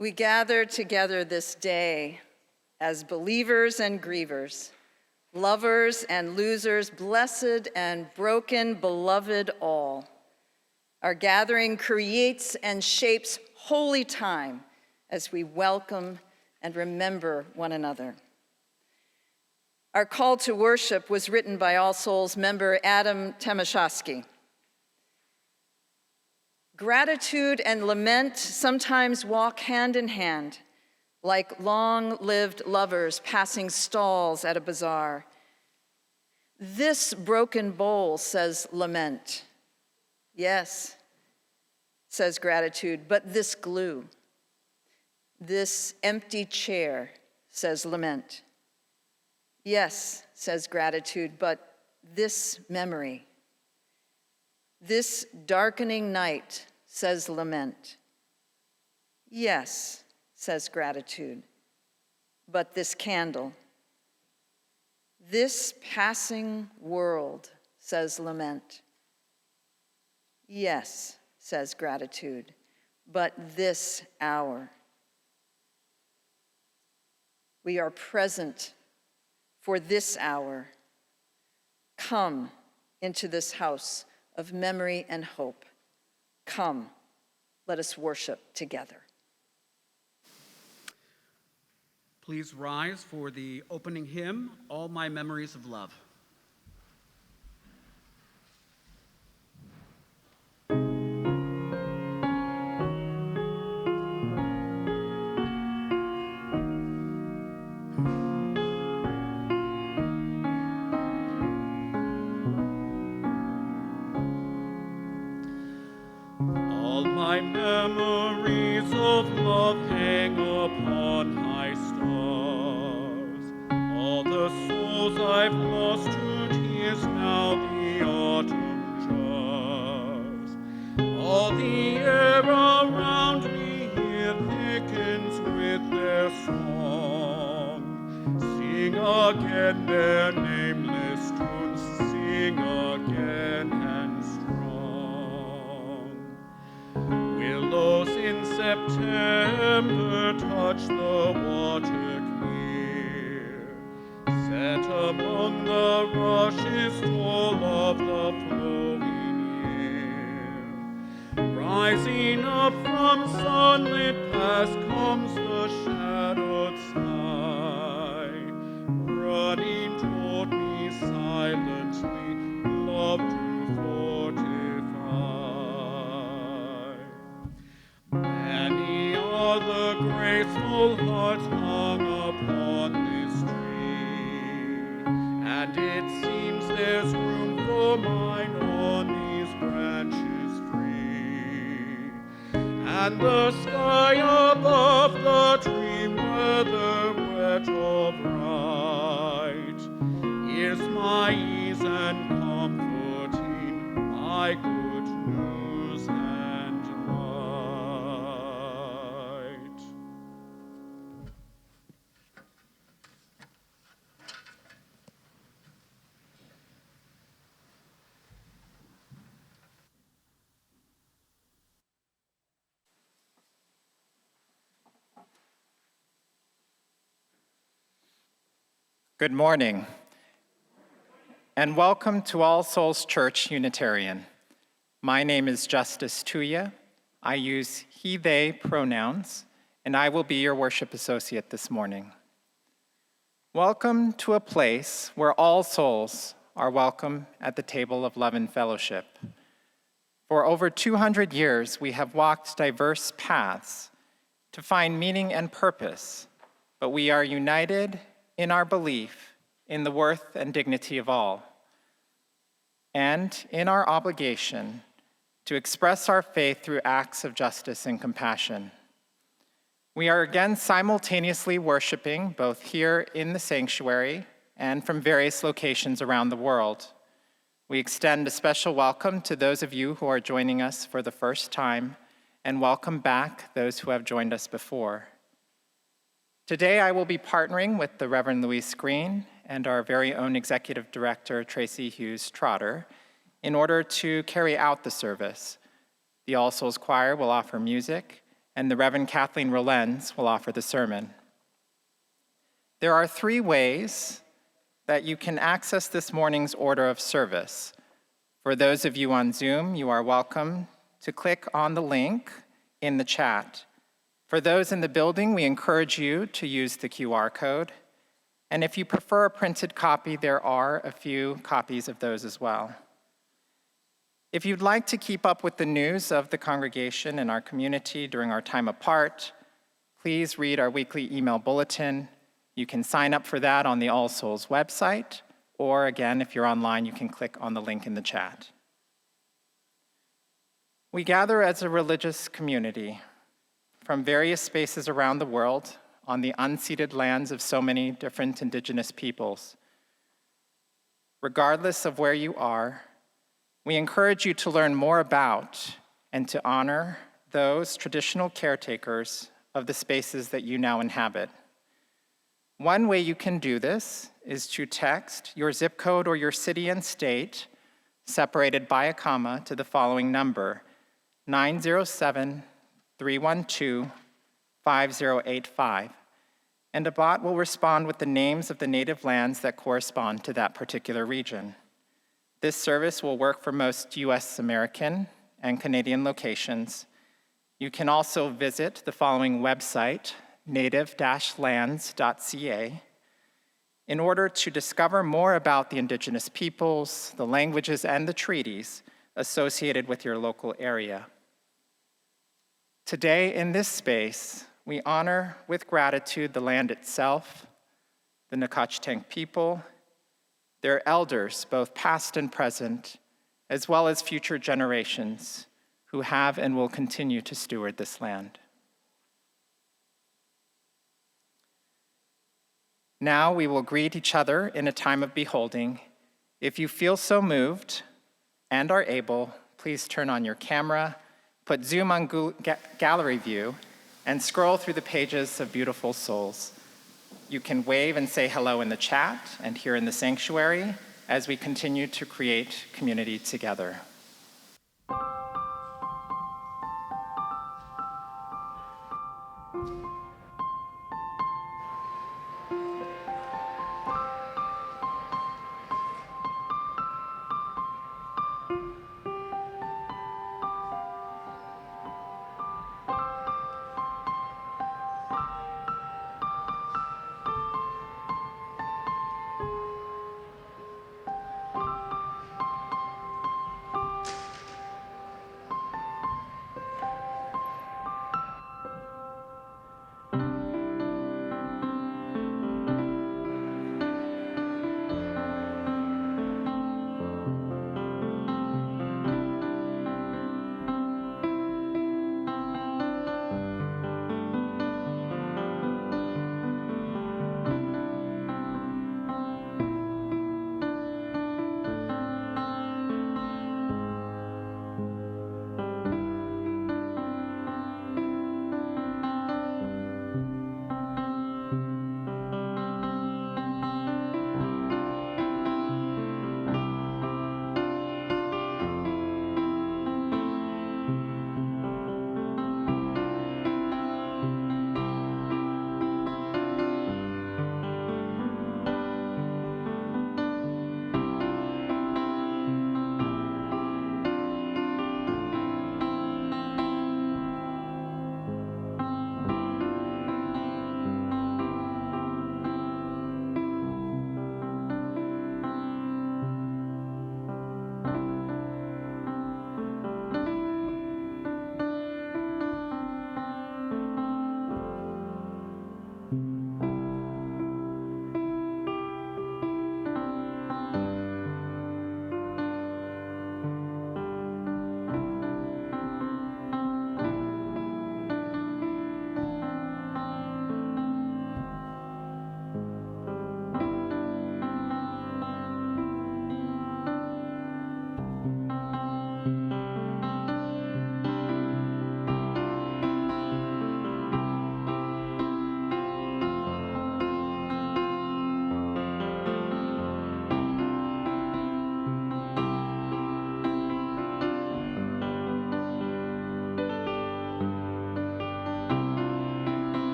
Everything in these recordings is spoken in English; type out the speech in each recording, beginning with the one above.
We gather together this day as believers and grievers, lovers and losers, blessed and broken, beloved all. Our gathering creates and shapes holy time as we welcome and remember one another. Our call to worship was written by All Souls member Adam Temashowski. Gratitude and lament sometimes walk hand in hand, like long-lived lovers passing stalls at a bazaar. This broken bowl, says lament. Yes, says gratitude, but this glue. This empty chair, says lament. Yes, says gratitude, but this memory. This darkening night, says lament. Yes, says gratitude, but this candle. This passing world, says lament. Yes, says gratitude, but this hour. We are present for this hour. Come into this house of memory and hope. Come, let us worship together. Please rise for the opening hymn, All My Memories of Love. My memories of love hang upon high stars. I've lost to tears now the autumn jars. All the air around me here thickens with their song. Sing again their nameless tunes, sing again and strong. Willows in September touch the water clear, set among the rushes tall of the flowing year. Rising up from sunlit past comes the shadowed sky, running toward me silently, love to fortify. Many are the graceful hearts hung upon this tree, and it seems there's room for mine on these branches free. And the sky above the tree, whether wet or bright, is my ease and comforting, my good news and light. Good morning, and welcome to All Souls Church Unitarian. My name is Justice Tuya. I use he, they pronouns, and I will be your worship associate this morning. Welcome to a place where all souls are welcome at the table of love and fellowship. For over 200 years, we have walked diverse paths to find meaning and purpose, but we are united in our belief in the worth and dignity of all, and in our obligation to express our faith through acts of justice and compassion. We are again simultaneously worshiping both here in the sanctuary and from various locations around the world. We extend a special welcome to those of you who are joining us for the first time, and welcome back those who have joined us before. Today, I will be partnering with the Reverend Louise Green and our very own Executive Director, Tracy Hughes Trotter, in order to carry out the service. The All Souls Choir will offer music, and the Reverend Kathleen Rollens will offer the sermon. There are 3 ways that you can access this morning's order of service. For those of you on Zoom, you are welcome to click on the link in the chat. For those in the building, we encourage you to use the QR code. And if you prefer a printed copy, there are a few copies of those as well. If you'd like to keep up with the news of the congregation and our community during our time apart, please read our weekly email bulletin. You can sign up for that on the All Souls website, or again, if you're online, you can click on the link in the chat. We gather as a religious community from various spaces around the world on the unceded lands of so many different indigenous peoples. Regardless of where you are, we encourage you to learn more about and to honor those traditional caretakers of the spaces that you now inhabit. One way you can do this is to text your zip code or your city and state, separated by a comma, to the following number, 907-312-5085, and a bot will respond with the names of the native lands that correspond to that particular region. This service will work for most US American and Canadian locations. You can also visit the following website, native-lands.ca, in order to discover more about the indigenous peoples, the languages, and the treaties associated with your local area. Today, in this space, we honor with gratitude the land itself, the Nacotchtank people, their elders, both past and present, as well as future generations who have and will continue to steward this land. Now we will greet each other in a time of beholding. If you feel so moved and are able, please turn on your camera, put Zoom on gallery view, and scroll through the pages of Beautiful Souls. You can wave and say hello in the chat and here in the sanctuary as we continue to create community together.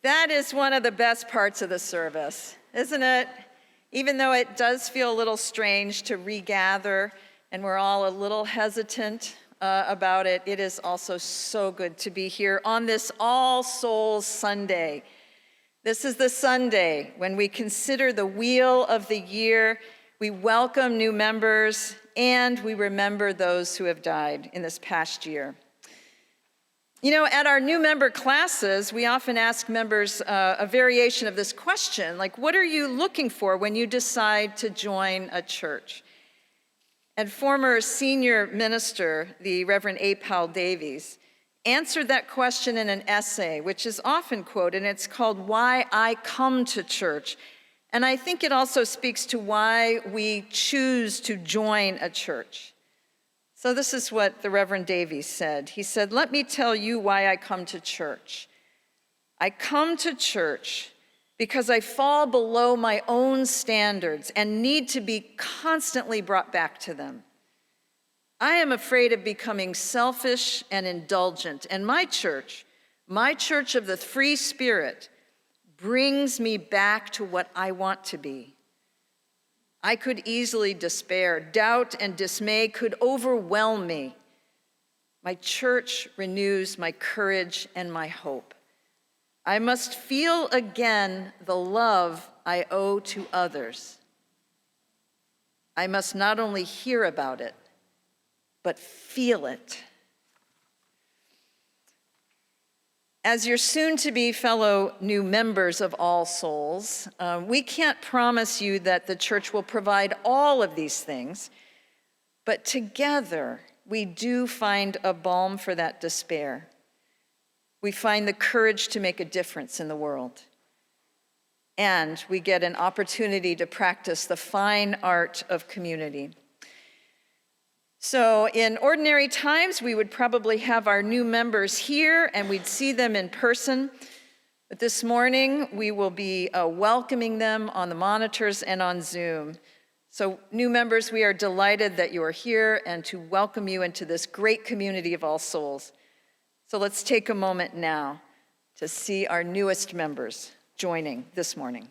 That is one of the best parts of the service, isn't it? Even though it does feel a little strange to regather and we're all a little hesitant about it, it is also so good to be here on this All Souls Sunday. This is the Sunday when we consider the wheel of the year, we welcome new members, and we remember those who have died in this past year. You know, at our new member classes, we often ask members a variation of this question, like, what are you looking for when you decide to join a church? And former senior minister, the Reverend A. Powell Davies, answered that question in an essay, which is often quoted, and it's called Why I Come to Church. And I think it also speaks to why we choose to join a church. So this is what the Reverend Davies said. He said, "Let me tell you why I come to church. I come to church because I fall below my own standards and need to be constantly brought back to them. I am afraid of becoming selfish and indulgent, and my church of the free spirit, brings me back to what I want to be. I could easily despair. Doubt and dismay could overwhelm me. My church renews my courage and my hope. I must feel again the love I owe to others. I must not only hear about it, but feel it. As your soon-to-be fellow new members of All Souls, we can't promise you that the church will provide all of these things, but together we do find a balm for that despair. We find the courage to make a difference in the world. And we get an opportunity to practice the fine art of community. So in ordinary times, we would probably have our new members here and we'd see them in person. But this morning, we will be welcoming them on the monitors and on Zoom. So new members, we are delighted that you are here and to welcome you into this great community of All Souls. So let's take a moment now to see our newest members joining this morning.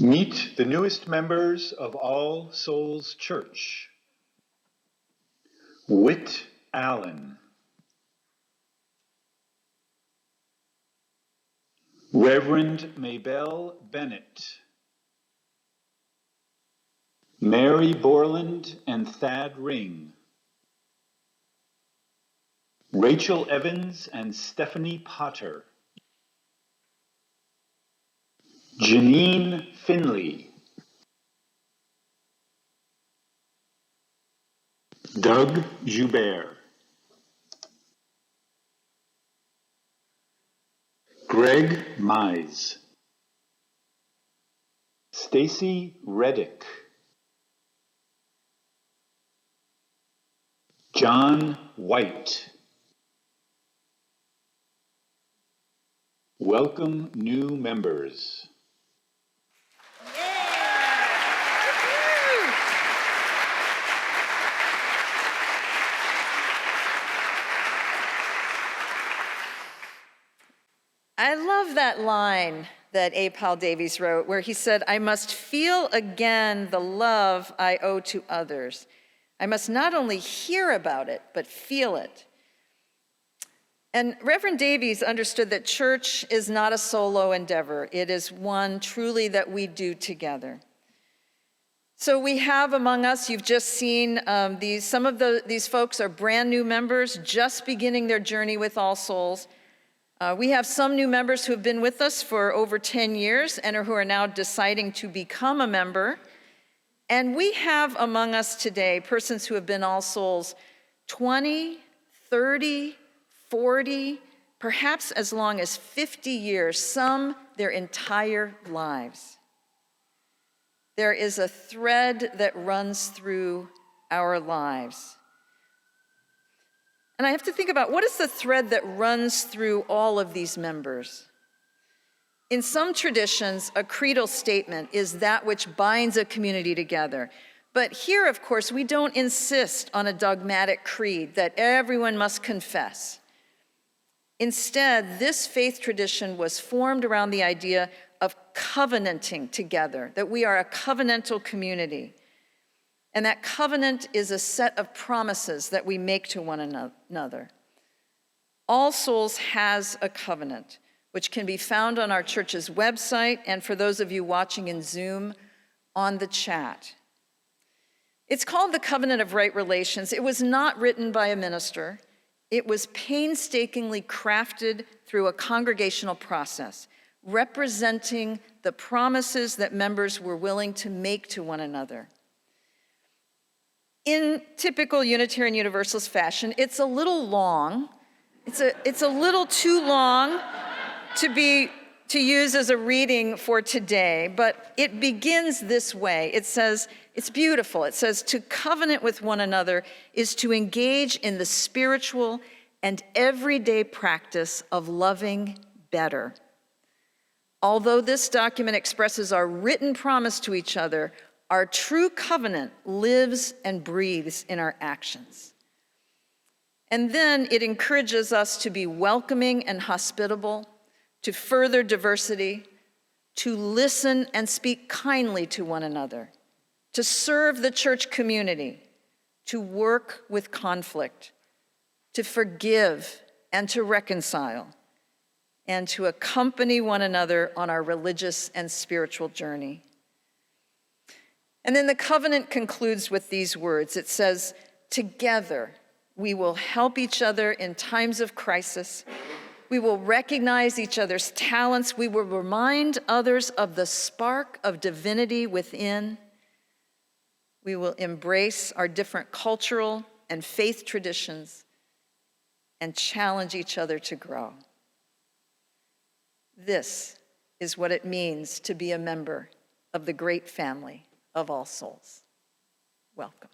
Meet the newest members of All Souls Church. Whit Allen, Reverend Maybelle Bennett, Mary Borland and Thad Ring, Rachel Evans and Stephanie Potter, Janine Finley, Doug Joubert, Greg Mize, Stacy Reddick, John White. Welcome new members. I love that line that A. Paul Davies wrote, where he said, I must feel again the love I owe to others. I must not only hear about it, but feel it. And Reverend Davies understood that church is not a solo endeavor. It is one truly that we do together. So we have among us, you've just seen some of these folks are brand new members, just beginning their journey with All Souls. We have some new members who have been with us for over 10 years and who are now deciding to become a member. And we have among us today persons who have been All Souls 20, 30, 40, perhaps as long as 50 years, some their entire lives. There is a thread that runs through our lives. And I have to think about, what is the thread that runs through all of these members? In some traditions, a creedal statement is that which binds a community together. But here, of course, we don't insist on a dogmatic creed that everyone must confess. Instead, this faith tradition was formed around the idea of covenanting together, that we are a covenantal community. And that covenant is a set of promises that we make to one another. All Souls has a covenant, which can be found on our church's website, and for those of you watching in Zoom, on the chat. It's called the Covenant of Right Relations. It was not written by a minister. It was painstakingly crafted through a congregational process, representing the promises that members were willing to make to one another. In typical Unitarian Universalist fashion, it's a little long. It's a little too long to use as a reading for today, but it begins this way. It says, it's beautiful. It says, to covenant with one another is to engage in the spiritual and everyday practice of loving better. Although this document expresses our written promise to each other, our true covenant lives and breathes in our actions. And then it encourages us to be welcoming and hospitable, to further diversity, to listen and speak kindly to one another, to serve the church community, to work with conflict, to forgive and to reconcile, and to accompany one another on our religious and spiritual journey. And then the covenant concludes with these words. It says, "Together we will help each other in times of crisis. We will recognize each other's talents. We will remind others of the spark of divinity within. We will embrace our different cultural and faith traditions and challenge each other to grow." This is what it means to be a member of the great family of All Souls. Welcome.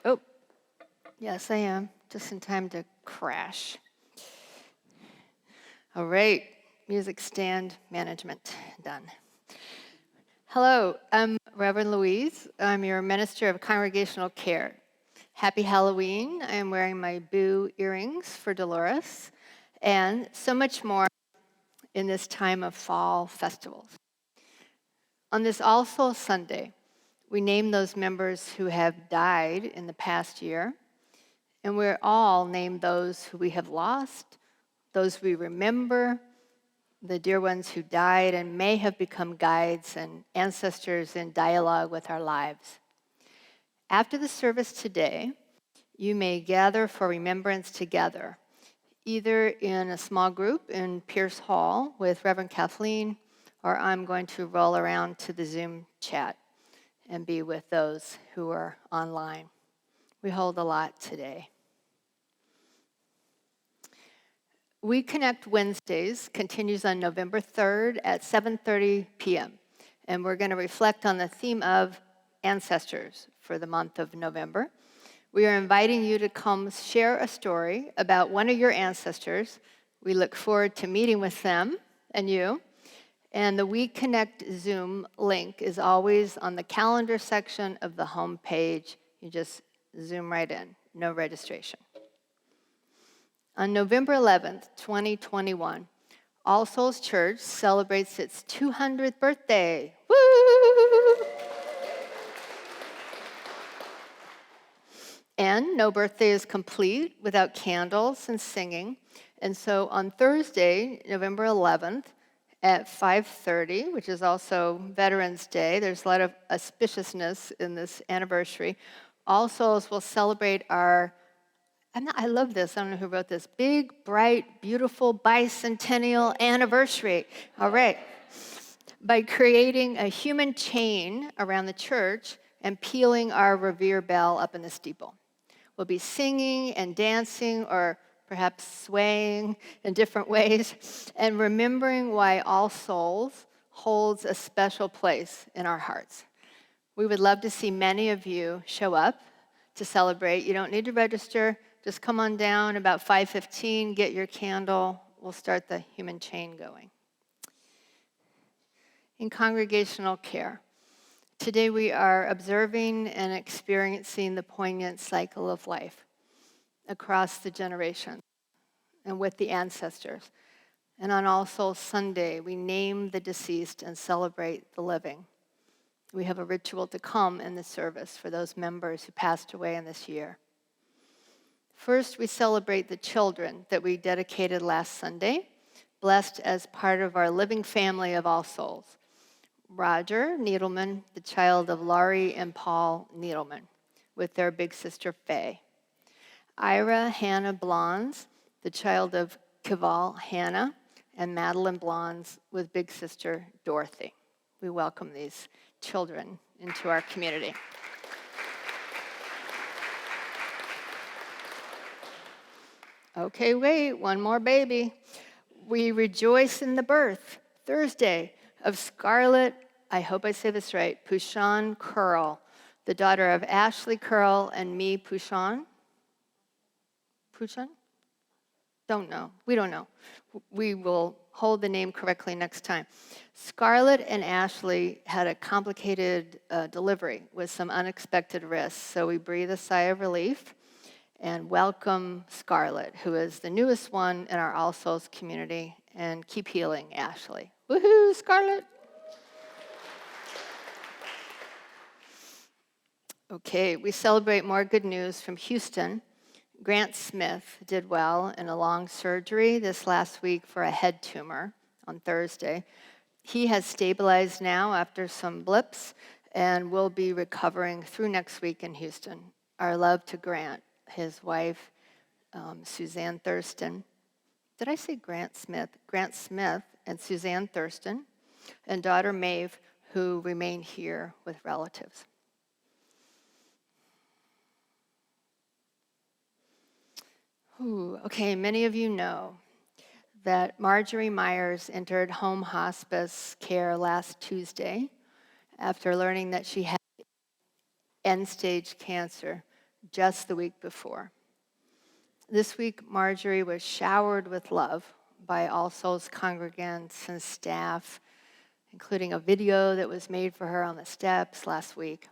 Oh, yes, I am. Just in time to crash. All right, music stand management done. Hello, I'm Reverend Louise. I'm your Minister of Congregational Care. Happy Halloween. I am wearing my boo earrings for Dolores, and so much more in this time of fall festivals. On this All Souls Sunday, we name those members who have died in the past year, and we're all named those who we have lost, those we remember, the dear ones who died and may have become guides and ancestors in dialogue with our lives. After the service today, you may gather for remembrance together, either in a small group in Pierce Hall with Reverend Kathleen, or I'm going to roll around to the Zoom chat and be with those who are online. We hold a lot today. We Connect Wednesdays continues on November 3rd at 7:30 p.m. And we're going to reflect on the theme of ancestors for the month of November. We are inviting you to come share a story about one of your ancestors. We look forward to meeting with them and you. And the We Connect Zoom link is always on the calendar section of the home page. You just zoom right in, no registration. On November 11th, 2021, All Souls Church celebrates its 200th birthday. Woo! And no birthday is complete without candles and singing. And so on Thursday, November 11th, at 5:30, which is also Veterans Day, there's a lot of auspiciousness in this anniversary, All Souls will celebrate our, I love this, I don't know who wrote this, big, bright, beautiful bicentennial anniversary. All right. By creating a human chain around the church and peeling our Revere bell up in the steeple. We'll be singing and dancing, or perhaps swaying in different ways, and remembering why All Souls holds a special place in our hearts. We would love to see many of you show up to celebrate. You don't need to register. Just come on down about 5:15, get your candle. We'll start the human chain going. In congregational care, today we are observing and experiencing the poignant cycle of life across the generations and with the ancestors. And on All Souls Sunday, we name the deceased and celebrate the living. We have a ritual to come in the service for those members who passed away in this year. First, we celebrate the children that we dedicated last Sunday, blessed as part of our living family of All Souls. Roger Needleman, the child of Laurie and Paul Needleman, with their big sister Faye. Ira Hannah Blondes, the child of Kival Hannah and Madeline Blondes, with big sister Dorothy. We welcome these children into our community. Okay, wait, one more baby. We rejoice in the birth, Thursday, of Scarlett, I hope I say this right, Pouchon Curl, the daughter of Ashley Curl and me, Pouchon? Pouchon? Don't know. We don't know. We will hold the name correctly next time. Scarlett and Ashley had a complicated delivery with some unexpected risks, so we breathe a sigh of relief and welcome Scarlett, who is the newest one in our All Souls community, and keep healing, Ashley. Woohoo, Scarlett! Okay, we celebrate more good news from Houston. Grant Smith did well in a long surgery this last week for a head tumor on Thursday. He has stabilized now after some blips and will be recovering through next week in Houston. Our love to Grant, his wife, Suzanne Thurston. Did I say Grant Smith? Grant Smith and Suzanne Thurston, and daughter Maeve, who remain here with relatives. Okay, many of you know that Marjorie Myers entered home hospice care last Tuesday after learning that she had end-stage cancer just the week before. This week, Marjorie was showered with love by All Souls congregants and staff, including a video that was made for her on the steps last week.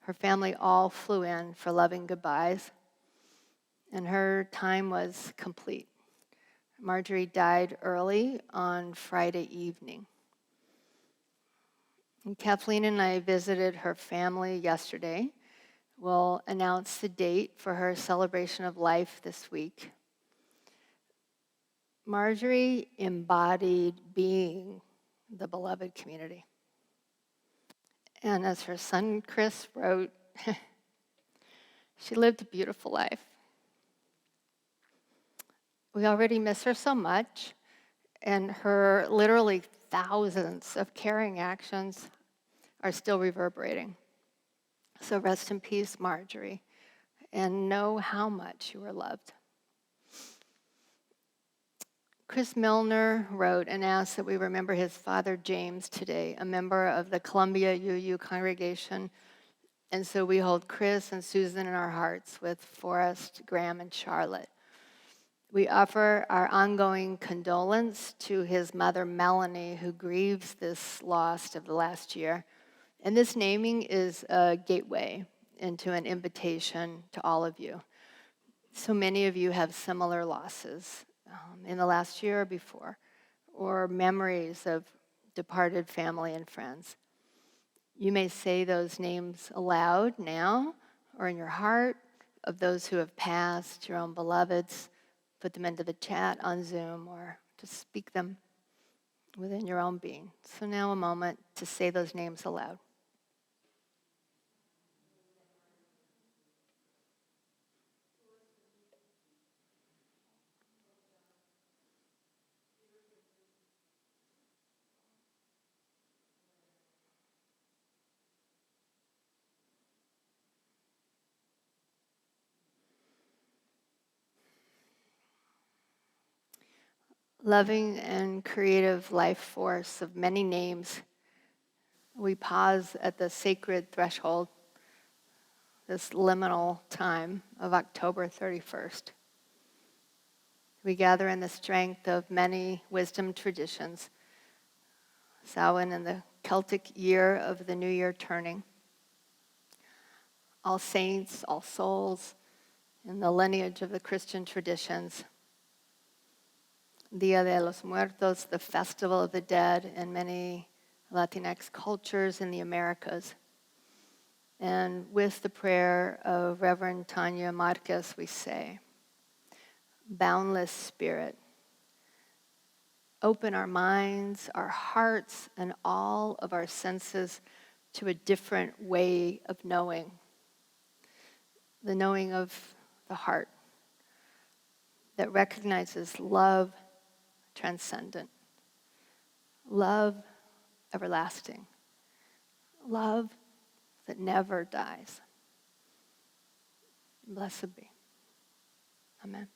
Her family all flew in for loving goodbyes, and her time was complete. Marjorie died early on Friday evening. And Kathleen and I visited her family yesterday. We'll announce the date for her celebration of life this week. Marjorie embodied being the beloved community. And as her son Chris wrote, she lived a beautiful life. We already miss her so much, and her literally thousands of caring actions are still reverberating. So rest in peace, Marjorie, and know how much you are loved. Chris Milner wrote and asked that we remember his father James today, a member of the Columbia UU congregation. And so we hold Chris and Susan in our hearts with Forrest, Graham, and Charlotte. We offer our ongoing condolence to his mother, Melanie, who grieves this loss of the last year. And this naming is a gateway into an invitation to all of you. So many of you have similar losses in the last year or before, or memories of departed family and friends. You may say those names aloud now or in your heart of those who have passed, your own beloveds. Put them into the chat on Zoom or to speak them within your own being. So now a moment to say those names aloud. Loving and creative life force of many names, we pause at the sacred threshold, this liminal time of October 31st. We gather in the strength of many wisdom traditions, Samhain in the Celtic year of the New Year turning, All Saints, All Souls, in the lineage of the Christian traditions, Dia de los Muertos, the Festival of the Dead in many Latinx cultures in the Americas. And with the prayer of Reverend Tanya Marquez, we say, Boundless Spirit, open our minds, our hearts, and all of our senses to a different way of knowing, the knowing of the heart that recognizes love transcendent, love everlasting, love that never dies. Blessed be. Amen.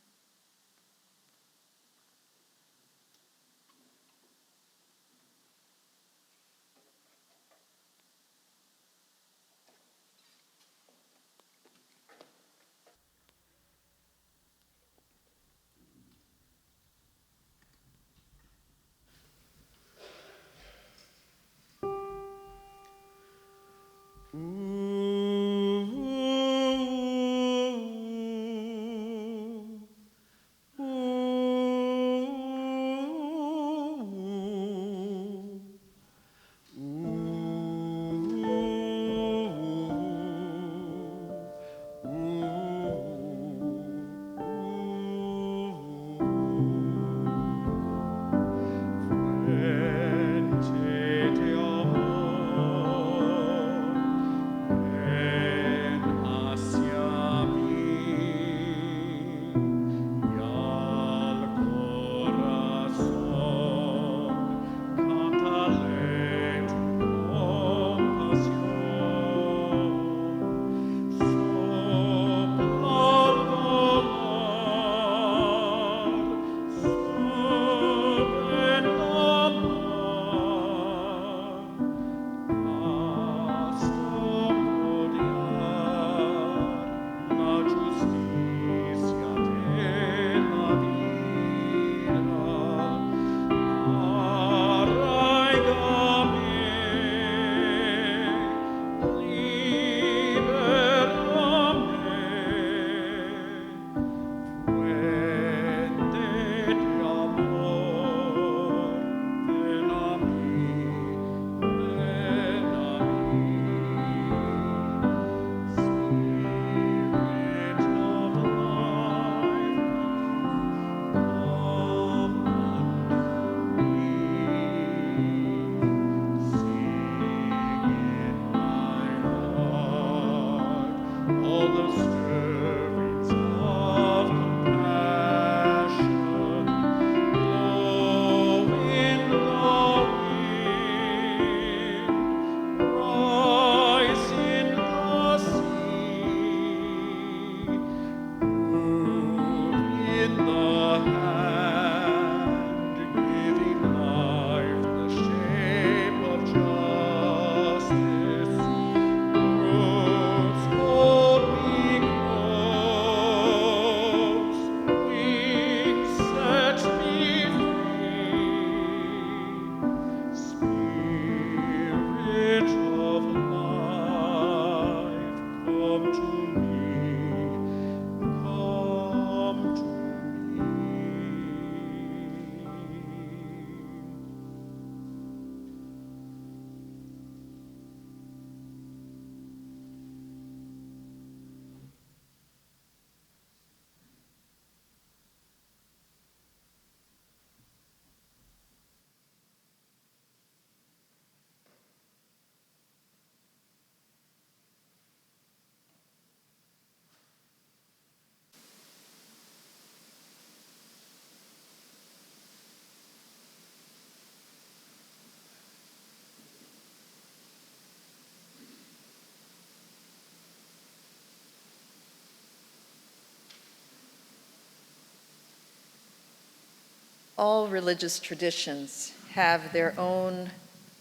All religious traditions have their own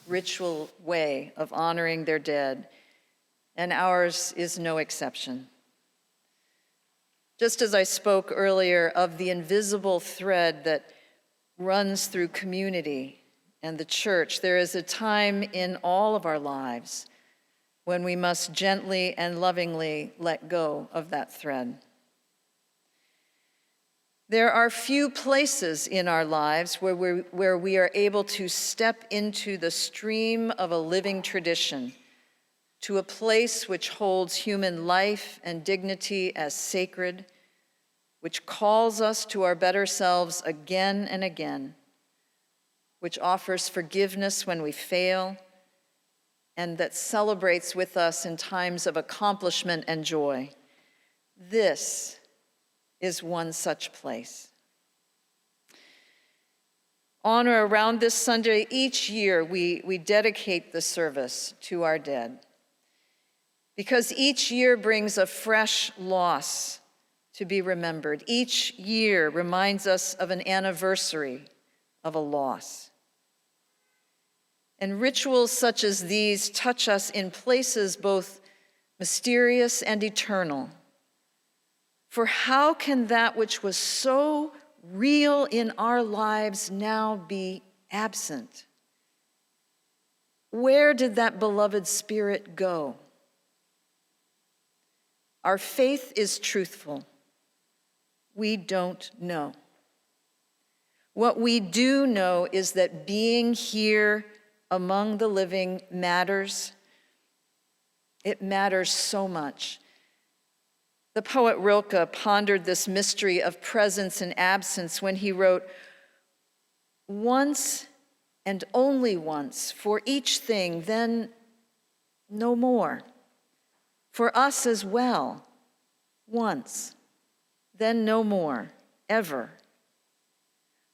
ritual way of honoring their dead, and ours is no exception. Just as I spoke earlier of the invisible thread that runs through community and the church, there is a time in all of our lives when we must gently and lovingly let go of that thread. There are few places in our lives where we are able to step into the stream of a living tradition, to a place which holds human life and dignity as sacred, which calls us to our better selves again and again, which offers forgiveness when we fail, and that celebrates with us in times of accomplishment and joy. This is one such place. On or around this Sunday, each year we dedicate the service to our dead, because each year brings a fresh loss to be remembered. Each year reminds us of an anniversary of a loss. And rituals such as these touch us in places both mysterious and eternal. For how can that which was so real in our lives now be absent? Where did that beloved spirit go? Our faith is truthful. We don't know. What we do know is that being here among the living matters. It matters so much. The poet Rilke pondered this mystery of presence and absence when he wrote, "Once and only once for each thing, then no more. For us as well, once, then no more, ever.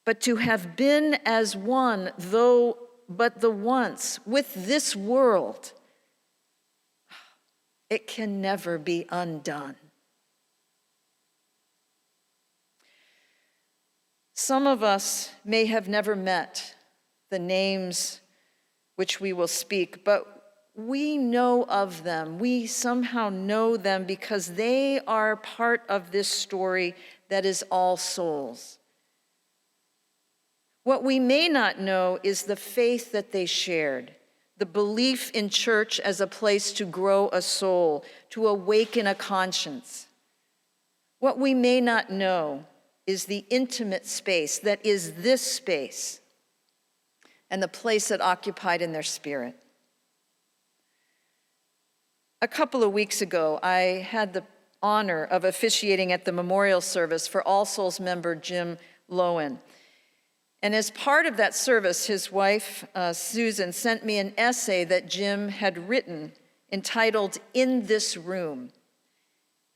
But to have been as one, though but the once, with this world, it can never be undone." Some of us may have never met the names which we will speak, but we know of them. We somehow know them because they are part of this story that is All Souls. What we may not know is the faith that they shared, the belief in church as a place to grow a soul, to awaken a conscience. What we may not know is the intimate space that is this space and the place it occupied in their spirit. A couple of weeks ago, I had the honor of officiating at the memorial service for All Souls member Jim Lowen. And as part of that service, his wife, Susan, sent me an essay that Jim had written entitled "In This Room."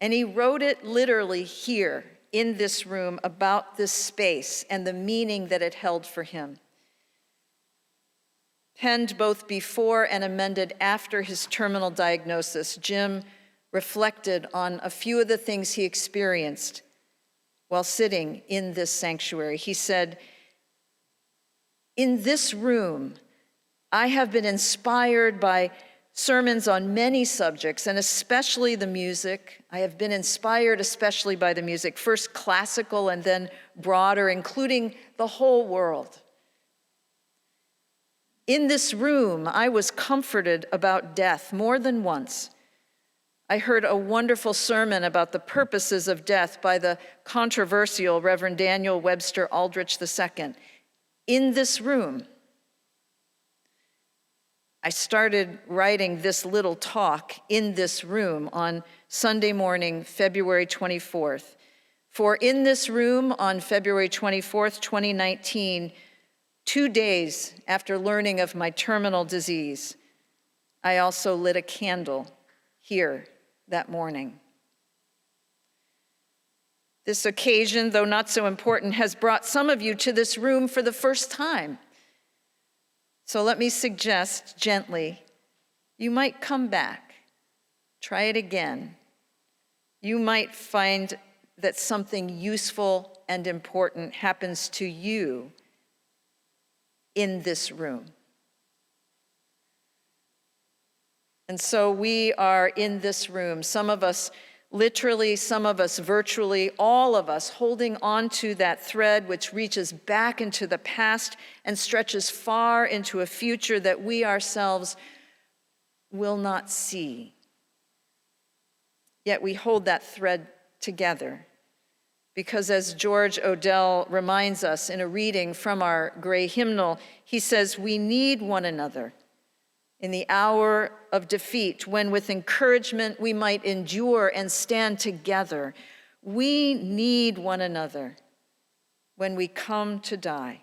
And he wrote it literally here, in this room, about this space and the meaning that it held for him. Penned both before and amended after his terminal diagnosis, Jim reflected on a few of the things he experienced while sitting in this sanctuary. He said, "In this room, I have been inspired by sermons on many subjects, and especially the music. I have been inspired especially by the music, first classical and then broader, including the whole world. In this room, I was comforted about death more than once. I heard a wonderful sermon about the purposes of death by the controversial Reverend Daniel Webster Aldrich II. In this room, I started writing this little talk in this room on Sunday morning, February 24th. For in this room on February 24th, 2019, 2 days after learning of my terminal disease, I also lit a candle here that morning. This occasion, though not so important, has brought some of you to this room for the first time. So let me suggest gently, you might come back, try it again. You might find that something useful and important happens to you in this room. And so we are in this room, some of us literally, some of us virtually, all of us holding on to that thread which reaches back into the past and stretches far into a future that we ourselves will not see. Yet we hold that thread together because, as George Odell reminds us in a reading from our gray hymnal, he says, we need one another in the hour of defeat, when with encouragement we might endure and stand together. We need one another when we come to die,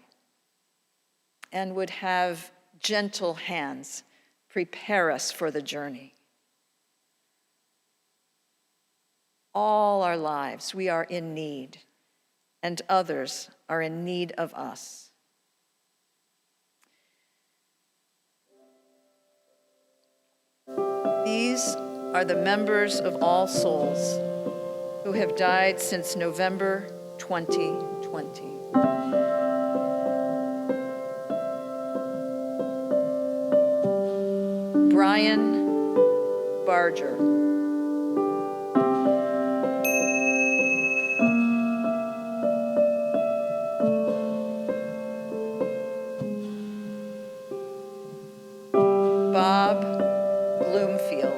and would have gentle hands prepare us for the journey. All our lives we are in need, and others are in need of us. These are the members of All Souls who have died since November 2020. Brian Barger. Bob Bloomfield.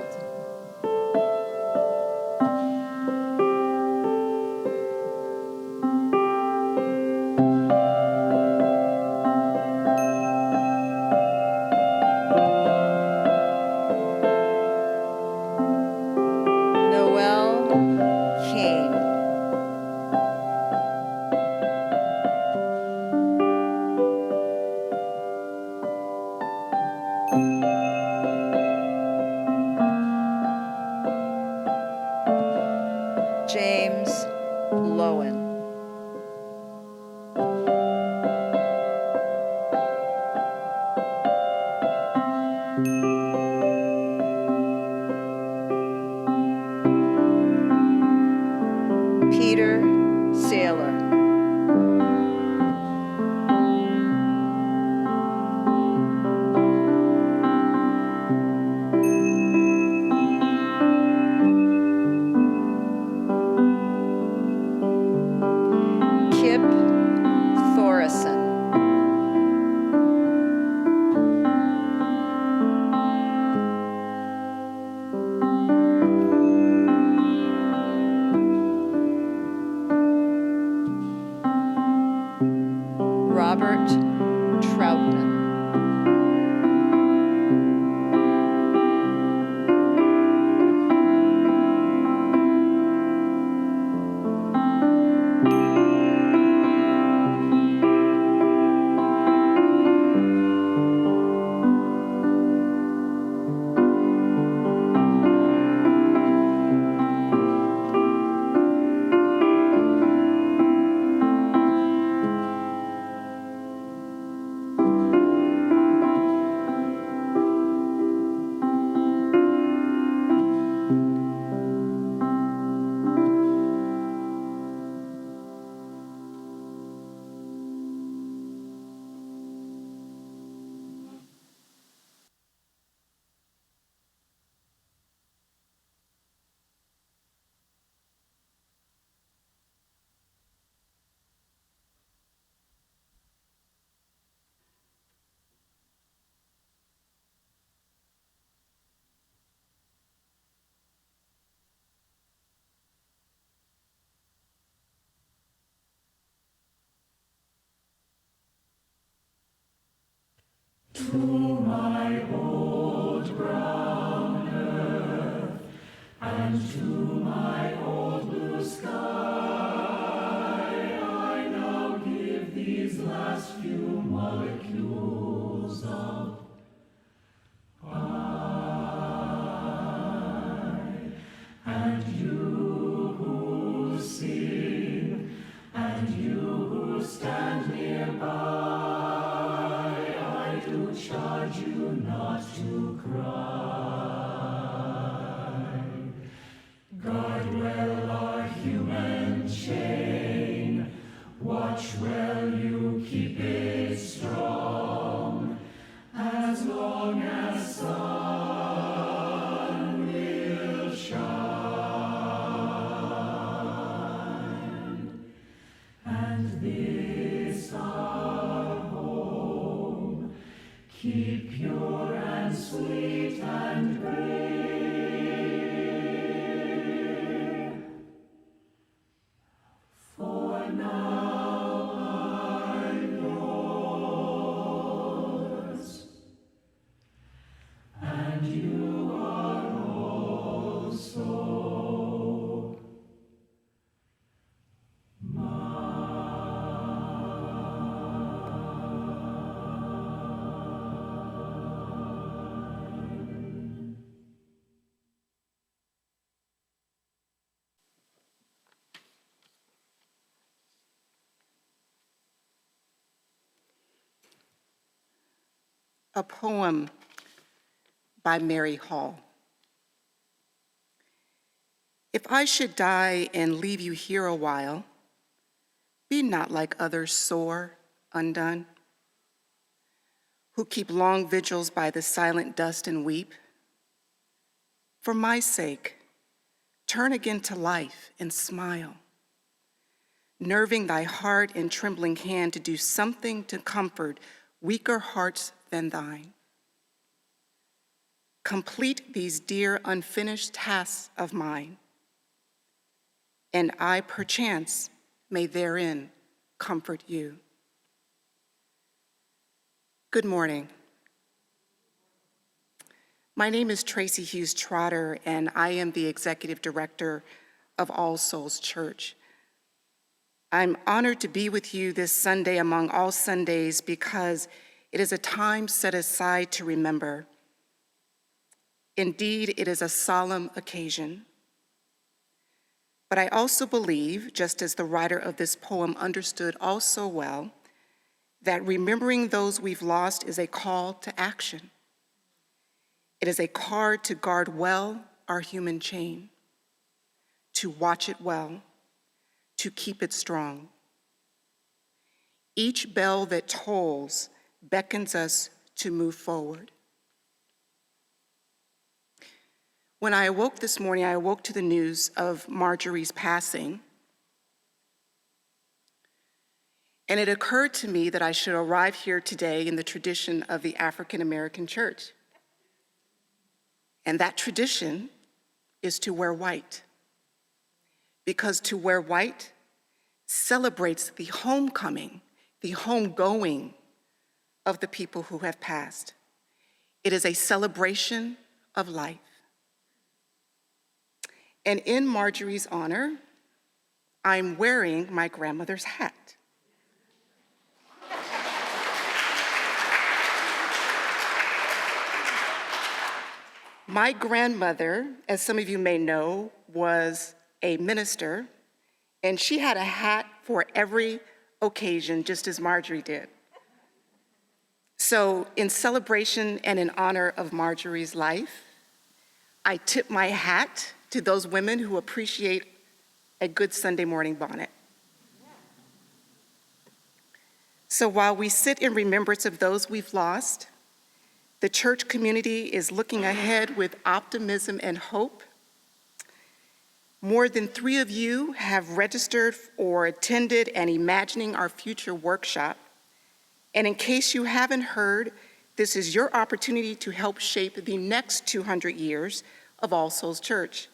Lowen. Peter Saylor. Kip Thoresen. Robert Troutman. A poem by Mary Hall. If I should die and leave you here a while, be not like others sore, undone, who keep long vigils by the silent dust and weep. For my sake, turn again to life and smile, nerving thy heart and trembling hand to do something to comfort weaker hearts than thine. Complete these dear unfinished tasks of mine, and I perchance may therein comfort you. Good morning. My name is Tracy Hughes Trotter, and I am the Executive Director of All Souls Church. I'm honored to be with you this Sunday among all Sundays because it is a time set aside to remember. Indeed, it is a solemn occasion. But I also believe, just as the writer of this poem understood all so well, that remembering those we've lost is a call to action. It is a card to guard well our human chain, to watch it well, to keep it strong. Each bell that tolls beckons us to move forward. When I awoke this morning, I awoke to the news of Marjorie's passing. And it occurred to me that I should arrive here today in the tradition of the African American church. And that tradition is to wear white. Because to wear white celebrates the homecoming, the homegoing of the people who have passed. It is a celebration of life. And in Marjorie's honor, I'm wearing my grandmother's hat. My grandmother, as some of you may know, was a minister, and she had a hat for every occasion, just as Marjorie did. So in celebration and in honor of Marjorie's life, I tip my hat to those women who appreciate a good Sunday morning bonnet. So while we sit in remembrance of those we've lost, the church community is looking ahead with optimism and hope. More than 3 of you have registered or attended an Imagining Our Future workshop. And in case you haven't heard, this is your opportunity to help shape the next 200 years of All Souls Church.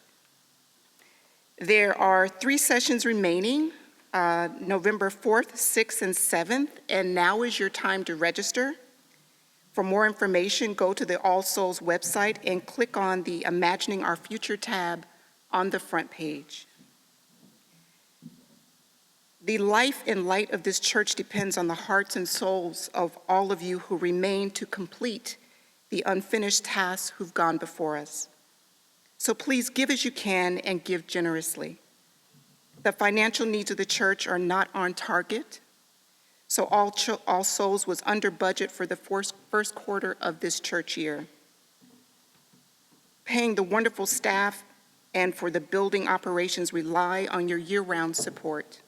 There are 3 sessions remaining, November 4th, 6th, and 7th, and now is your time to register. For more information, go to the All Souls website and click on the Imagining Our Future tab on the front page. The life and light of this church depends on the hearts and souls of all of you who remain to complete the unfinished tasks who've gone before us. So please give as you can and give generously. The financial needs of the church are not on target, so All Souls was under budget for the first quarter of this church year. Paying the wonderful staff and for the building operations rely on your year-round support.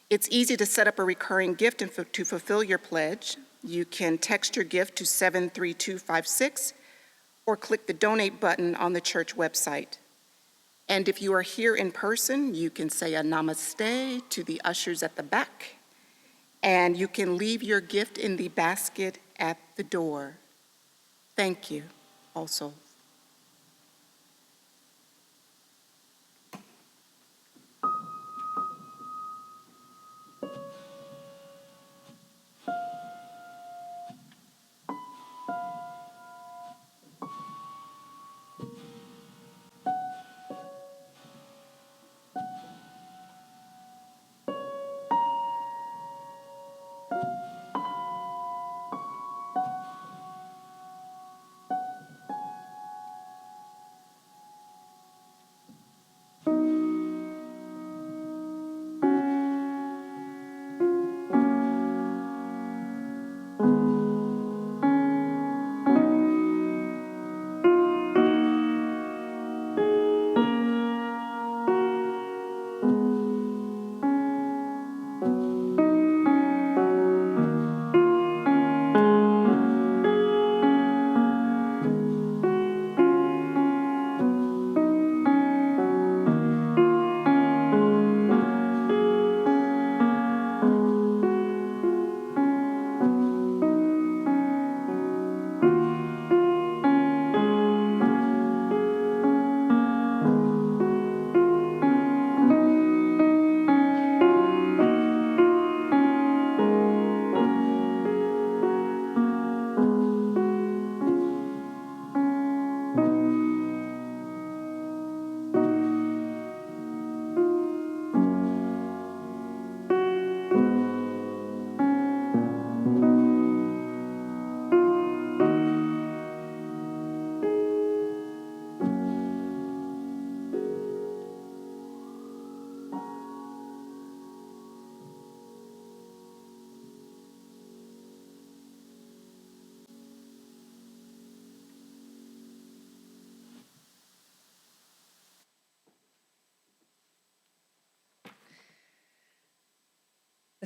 It's easy to set up a recurring gift and to fulfill your pledge. You can text your gift to 73256 or click the donate button on the church website. And if you are here in person, you can say a namaste to the ushers at the back, and you can leave your gift in the basket at the door. Thank you, All Souls.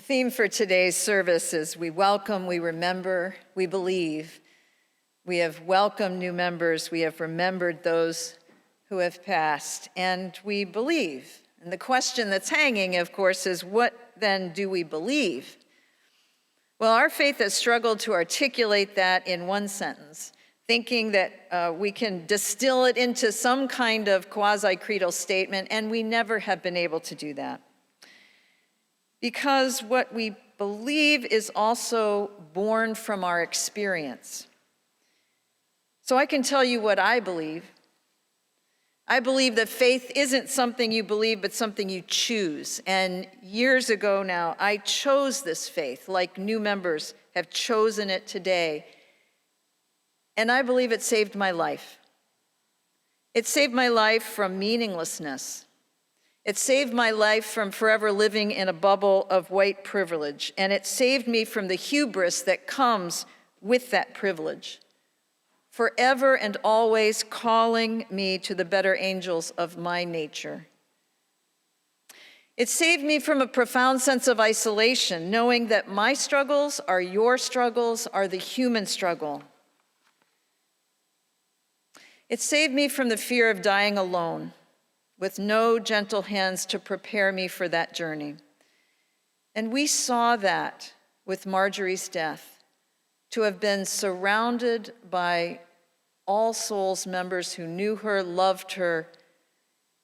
theme for today's service is we welcome, we remember, we believe. We have welcomed new members, we have remembered those who have passed, and we believe. And the question that's hanging, of course, is what then do we believe? Well, our faith has struggled to articulate that in one sentence, thinking that we can distill it into some kind of quasi-creedal statement, and we never have been able to do that. Because what we believe is also born from our experience. So I can tell you what I believe. I believe that faith isn't something you believe, but something you choose. And years ago now, I chose this faith, like new members have chosen it today. And I believe it saved my life. It saved my life from meaninglessness. It saved my life from forever living in a bubble of white privilege, and it saved me from the hubris that comes with that privilege, forever and always calling me to the better angels of my nature. It saved me from a profound sense of isolation, knowing that my struggles are your struggles, are the human struggle. It saved me from the fear of dying alone, with no gentle hands to prepare me for that journey. And we saw that with Marjorie's death, to have been surrounded by All Souls members who knew her, loved her,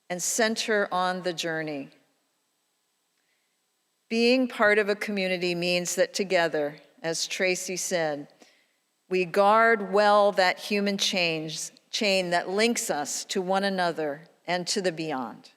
and sent her on the journey. Being part of a community means that together, as Tracy said, we guard well that human chain that links us to one another and to the beyond.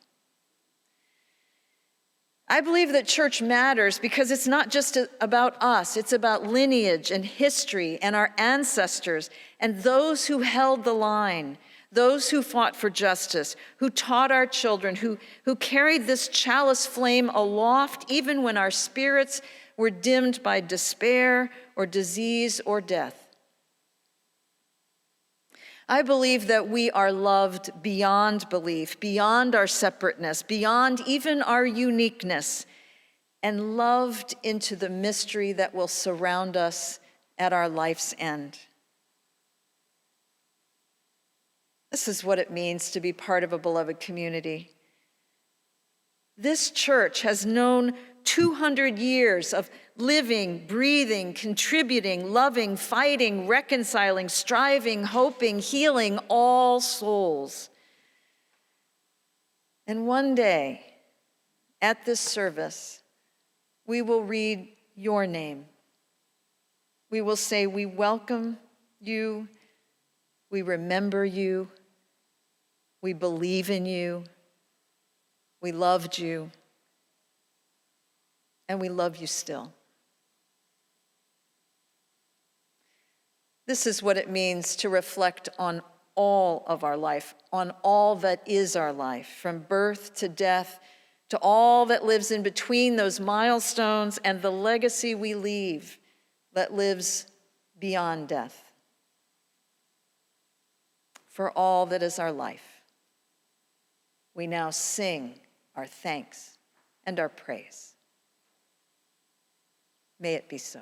I believe that church matters because it's not just about us, it's about lineage and history and our ancestors and those who held the line, those who fought for justice, who taught our children, who carried this chalice flame aloft even when our spirits were dimmed by despair or disease or death. I believe that we are loved beyond belief, beyond our separateness, beyond even our uniqueness, and loved into the mystery that will surround us at our life's end. This is what it means to be part of a beloved community. This church has known 200 years of living, breathing, contributing, loving, fighting, reconciling, striving, hoping, healing all souls. And one day, at this service, we will read your name. We will say, we welcome you, we remember you, we believe in you, we loved you, and we love you still. This is what it means to reflect on all of our life, on all that is our life, from birth to death, to all that lives in between those milestones and the legacy we leave that lives beyond death. For all that is our life, we now sing our thanks and our praise. May it be so.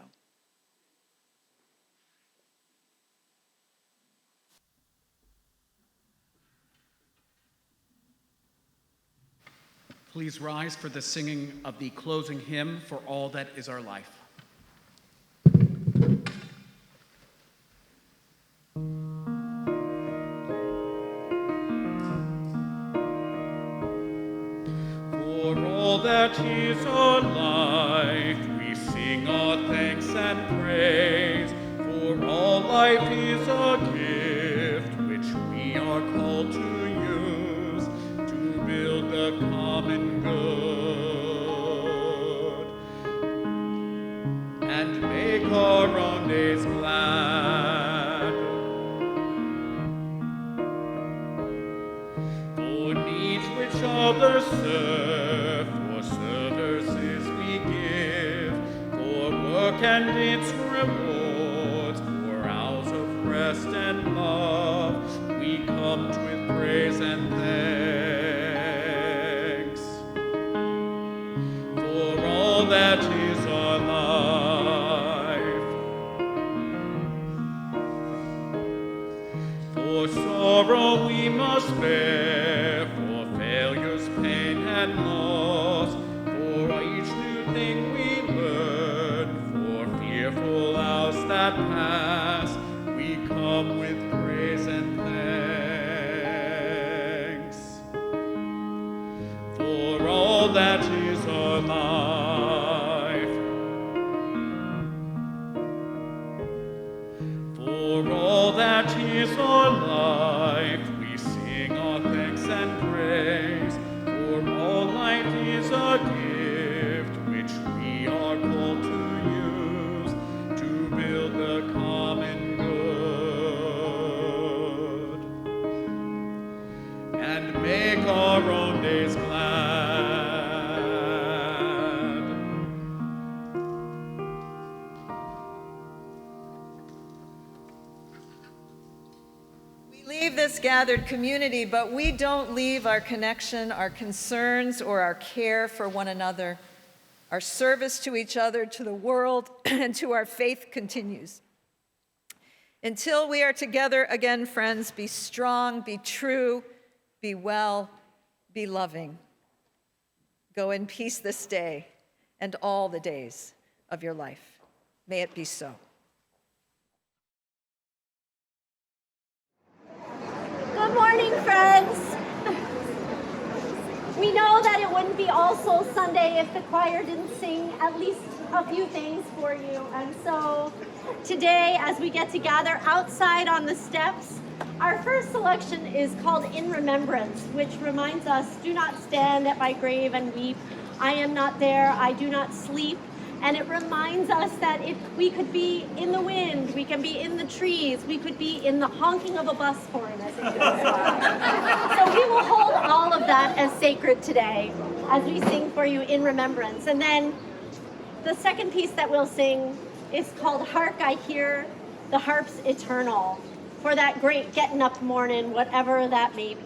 Please rise for the singing of the closing hymn, For All That Is Our Life. For all that is our life, we sing our thanks and praise. For all life is a gift which we are called to use to build the common good and make our own days glad. For needs which others serve, for services we give, for work and its rewards, for hours of rest and love, we come with praise and thanks. For all that is us bear, for failures, pain, and loss, for each new thing we learn, for fearful hours that pass, we come with praise and thanks. For all that is our life, for all that is our life, we sing our thanks and praise. For all life is a gift which we are called to use to build the common good and make our own days glad. We leave this gathered community, but we don't leave our connection, our concerns, or our care for one another. Our service to each other, to the world, and to our faith continues. Until we are together again, friends, be strong, be true, be well, be loving. Go in peace this day and all the days of your life. May it be so. Good morning, friends. We know that it wouldn't be All Souls Sunday if the choir didn't sing at least a few things for you. And so today, as we get to gather outside on the steps, our first selection is called In Remembrance, which reminds us, do not stand at my grave and weep. I am not there, I do not sleep. And it reminds us that if we could be in the wind, we can be in the trees, we could be in the honking of a bus horn, as it goes by. So we will hold all of that as sacred today as we sing for you In Remembrance. And then the second piece that we'll sing is called Hark, I Hear the Harp's Eternal, for that great getting up morning, whatever that may be.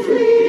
free.